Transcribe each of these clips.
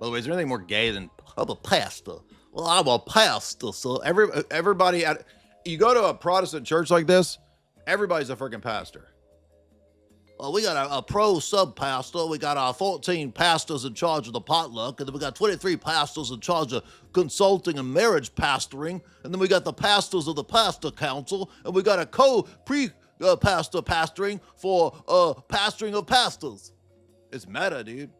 By the way, is there anything more gay than I'm a pastor? Well, I'm a pastor, so everybody you go to a Protestant church like this, everybody's a freaking pastor. Well, we got a pro sub pastor. We got our 14 pastors in charge of the potluck, and then we got 23 pastors in charge of consulting and marriage pastoring, and then we got the pastors of the pastor council, and we got a pastor pastoring for pastoring of pastors. It's meta, dude.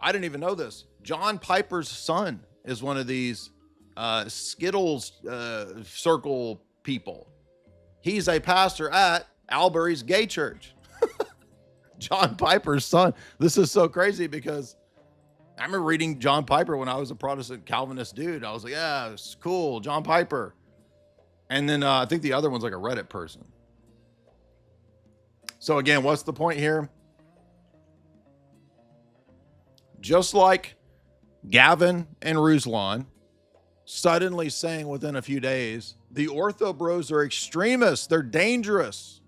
I didn't even know this. John Piper's son is one of these Skittles circle people. He's a pastor at Albury's gay church. John Piper's son. This is so crazy because I remember reading John Piper when I was a Protestant Calvinist dude. I was like, yeah, it's cool, John Piper. And then I think the other one's like a Reddit person. So again, what's the point here? Just like Gavin and Ruslan suddenly saying within a few days, the Ortho Bros are extremists, they're dangerous,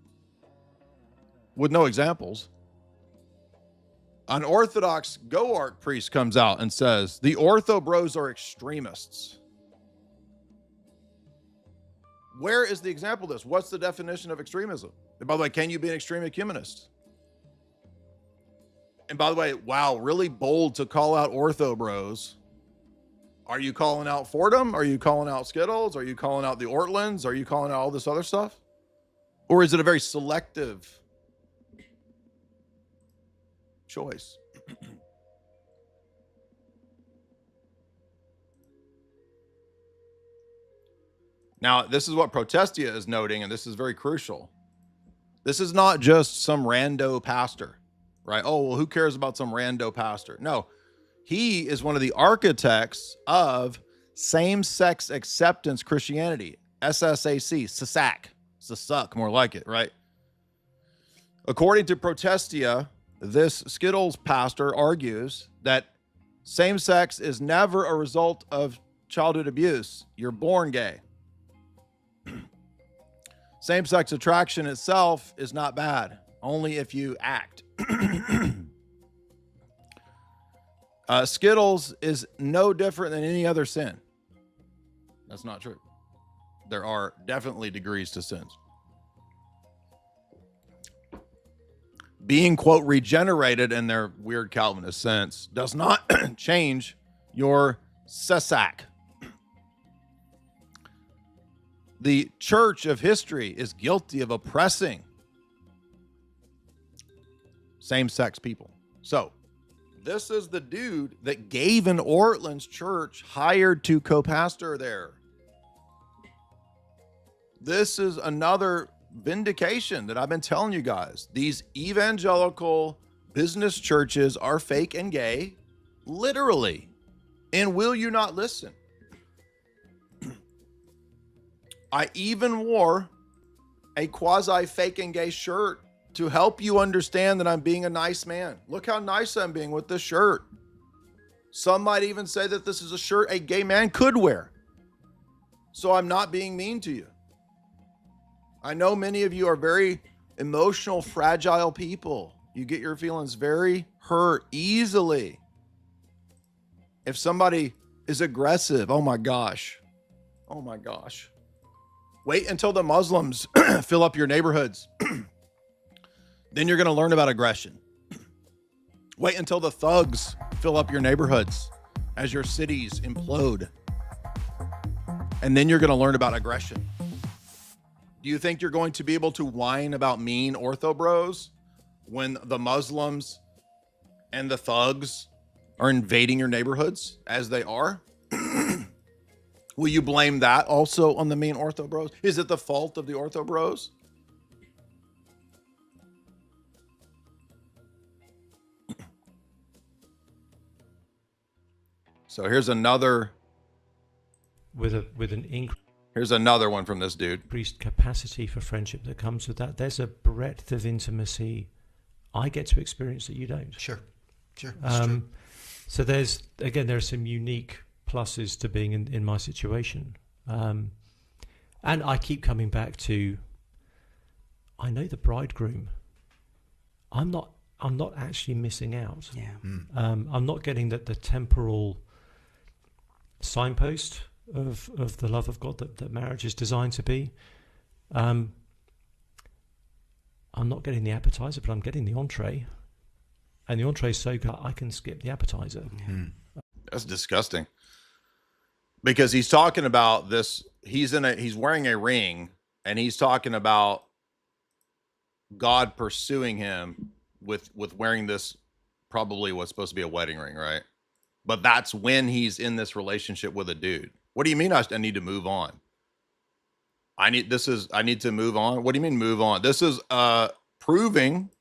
with no examples. An Orthodox Goark priest comes out and says, the Ortho Bros are extremists. Where is the example of this? What's the definition of extremism? And by the way, can you be an extreme ecumenist? And by the way, wow, really bold to call out Ortho Bros. Are you calling out Fordham? Are you calling out Skittles? Are you calling out the Ortlands? Are you calling out all this other stuff? Or is it a very selective choice? Now, this is what Protestia is noting, and this is very crucial. This is not just some rando pastor, right? Oh, well, who cares about some rando pastor? No, he is one of the architects of same-sex acceptance Christianity, SSAC, SSAC, more like it, right? According to Protestia, this Skittles pastor argues that same-sex is never a result of childhood abuse. You're born gay. Same-sex attraction itself is not bad, only if you act. Skittles is no different than any other sin. That's not true. There are definitely degrees to sins. Being, quote, regenerated in their weird Calvinist sense does not change your SSAC. The church of history is guilty of oppressing same-sex people. So this is the dude that Gavin Ortland's church hired to co-pastor there. This is another vindication that I've been telling you guys. These evangelical business churches are fake and gay, literally. And will you not listen? I even wore a quasi-fake and gay shirt to help you understand that I'm being a nice man. Look how nice I'm being with this shirt. Some might even say that this is a shirt a gay man could wear. So I'm not being mean to you. I know many of you are very emotional, fragile people. You get your feelings very hurt easily. If somebody is aggressive, oh my gosh. Oh my gosh. Wait until the Muslims fill up your neighborhoods. Then you're going to learn about aggression. Wait until the thugs fill up your neighborhoods as your cities implode. And then you're going to learn about aggression. Do you think you're going to be able to whine about mean Ortho Bros when the Muslims and the thugs are invading your neighborhoods as they are? Will you blame that also on the mean Ortho Bros? Is it the fault of the Ortho Bros? So here's another. Here's another one from this dude. Increased capacity for friendship that comes with that. There's a breadth of intimacy I get to experience that you don't. Sure. That's true. So there are some unique pluses to being in my situation. And I keep coming back to, I know the bridegroom. I'm not I'm not actually missing out. Yeah. I'm not getting the temporal signpost of the love of God that marriage is designed to be. I'm not getting the appetizer, but I'm getting the entree. And the entree is so good, I can skip the appetizer. That's disgusting. Because he's talking about this, he's wearing a ring, and he's talking about God pursuing him with wearing this, probably what's supposed to be a wedding ring, right? But that's when he's in this relationship with a dude. What do you mean I need to move on? I need to move on. What do you mean move on? This is proving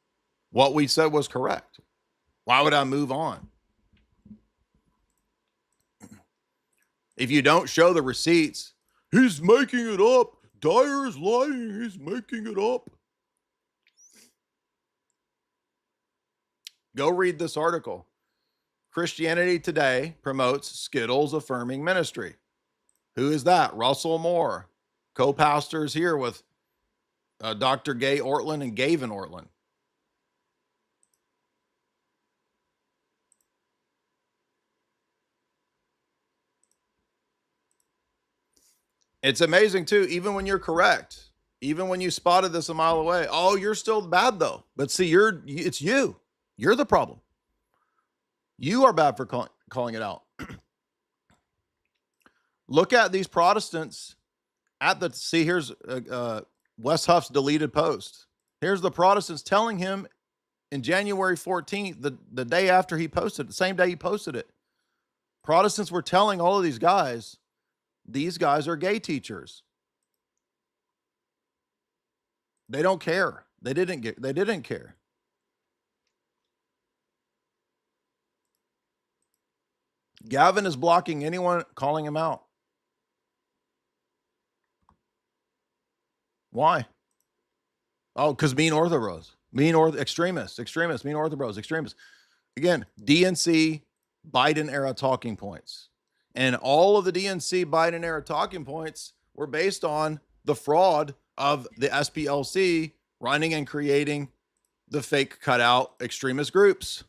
what we said was correct. Why would I move on? If you don't show the receipts, he's making it up. Dyer is lying. He's making it up. Go read this article. Christianity Today promotes Skittles affirming ministry. Who is that? Russell Moore, co-pastors here with Dr. Gay Ortland and Gavin Ortland. It's amazing too, even when you're correct, even when you spotted this a mile away, oh, you're still bad though. But see, it's you. You're the problem. You are bad for calling it out. Look at these Protestants here's Wes Huff's deleted post. Here's the Protestants telling him in January 14th, the day after he posted it, the same day he posted it. Protestants were telling all of these guys are gay teachers. They don't care. They didn't care. Gavin is blocking anyone calling him out. Why? Oh, because mean orthobros, extremists, mean orthobros, extremists. Again, DNC Biden era talking points. And all of the DNC Biden era talking points were based on the fraud of the SPLC running and creating the fake cutout extremist groups.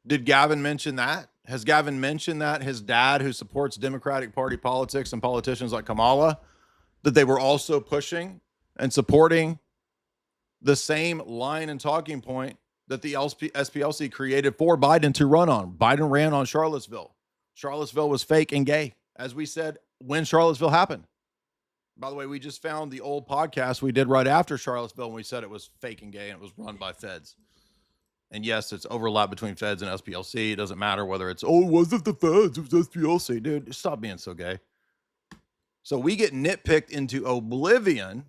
Did Gavin mention that? Has Gavin mentioned that his dad, who supports Democratic Party politics and politicians like Kamala, that they were also pushing and supporting the same line and talking point that the SPLC created for Biden to run on? Biden ran on Charlottesville. Charlottesville was fake and gay, as we said when Charlottesville happened. By the way, we just found the old podcast we did right after Charlottesville when we said it was fake and gay and it was run by feds. And yes, it's overlap between feds and SPLC. It doesn't matter whether it's, oh, it wasn't the feds, it was SPLC. Dude, stop being so gay. So we get nitpicked into oblivion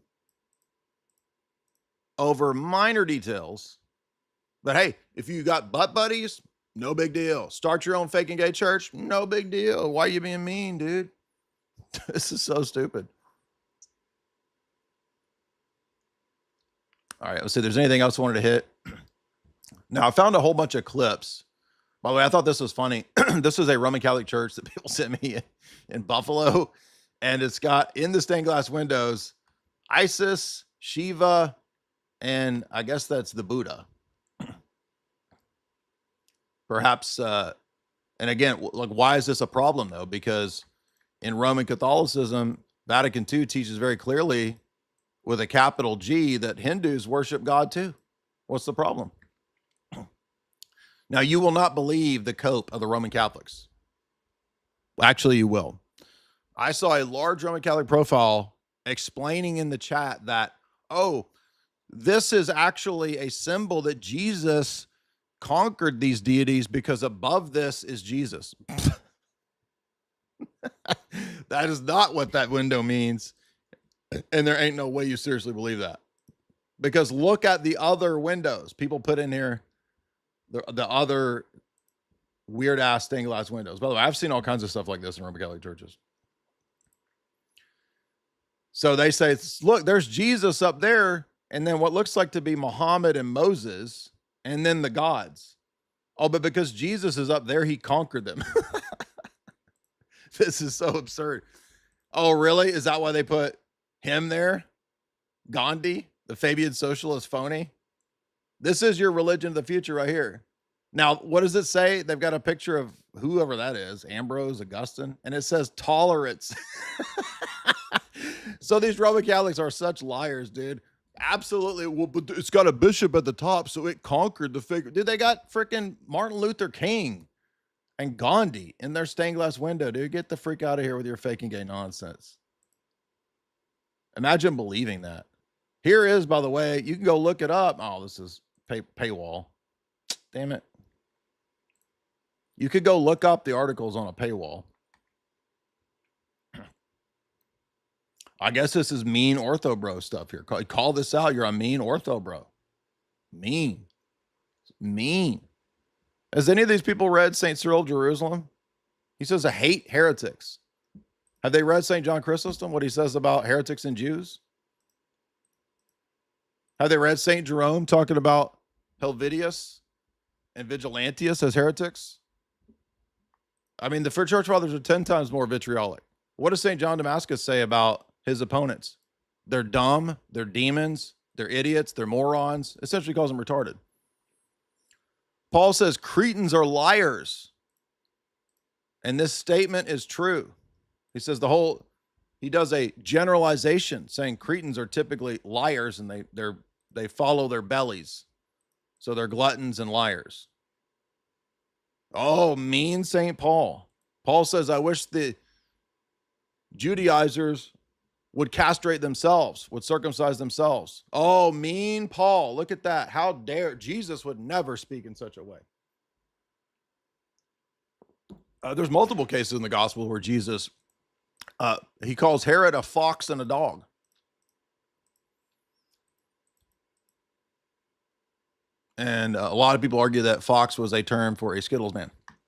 over minor details. But hey, if you got butt buddies, no big deal. Start your own fake and gay church, no big deal. Why are you being mean, dude? This is so stupid. All right, let's see if there's anything else I wanted to hit. Now, I found a whole bunch of clips. By the way, I thought this was funny. This is a Roman Catholic church that people sent me in Buffalo. And it's got in the stained glass windows, Isis, Shiva, and I guess that's the Buddha. Perhaps, and again, like, why is this a problem though? Because in Roman Catholicism, Vatican II teaches very clearly with a capital G that Hindus worship God too. What's the problem? Now, you will not believe the cope of the Roman Catholics. Actually, you will. I saw a large Roman Catholic profile explaining in the chat that, oh, this is actually a symbol that Jesus conquered these deities because above this is Jesus. That is not what that window means. And there ain't no way you seriously believe that. Because look at the other windows. People put in here the other weird ass stained glass windows. By the way, I've seen all kinds of stuff like this in Roman Catholic churches. So they say, look, there's Jesus up there, and then what looks like to be Muhammad and Moses, and then the gods. Oh, but because Jesus is up there, he conquered them. This is so absurd. Oh, really? Is that why they put him there? Gandhi, the Fabian socialist phony? This is your religion of the future right here. Now, what does it say? They've got a picture of whoever that is, Ambrose, Augustine, and it says tolerance. So these Roman Catholics are such liars, dude. Absolutely. Well, but it's got a bishop at the top, so it conquered the figure. Dude, they got freaking Martin Luther King and Gandhi in their stained glass window, dude. Get the freak out of here with your fake and gay nonsense. Imagine believing that. Here is, by the way, you can go look it up. Oh, this is paywall. Damn it. You could go look up the articles on a paywall. I guess this is mean ortho bro stuff here. Call this out. You're a mean ortho bro. Mean. Mean. Has any of these people read St. Cyril of Jerusalem? He says, I hate heretics. Have they read St. John Chrysostom, what he says about heretics and Jews? Have they read St. Jerome talking about Helvidius and Vigilantius as heretics? I mean, the church fathers are 10 times more vitriolic. What does St. John Damascus say about his opponents? They're dumb, they're demons, they're idiots, they're morons. Essentially calls them retarded. Paul says Cretans are liars. And this statement is true. He says he does a generalization saying Cretans are typically liars and they follow their bellies. So they're gluttons and liars. Oh, mean St. Paul. Paul says, I wish the Judaizers would castrate themselves, would circumcise themselves. Oh, mean Paul. Look at that. How dare. Jesus would never speak in such a way. There's multiple cases in the gospel where Jesus, he calls Herod a fox and a dog. And a lot of people argue that fox was a term for a Skittles man.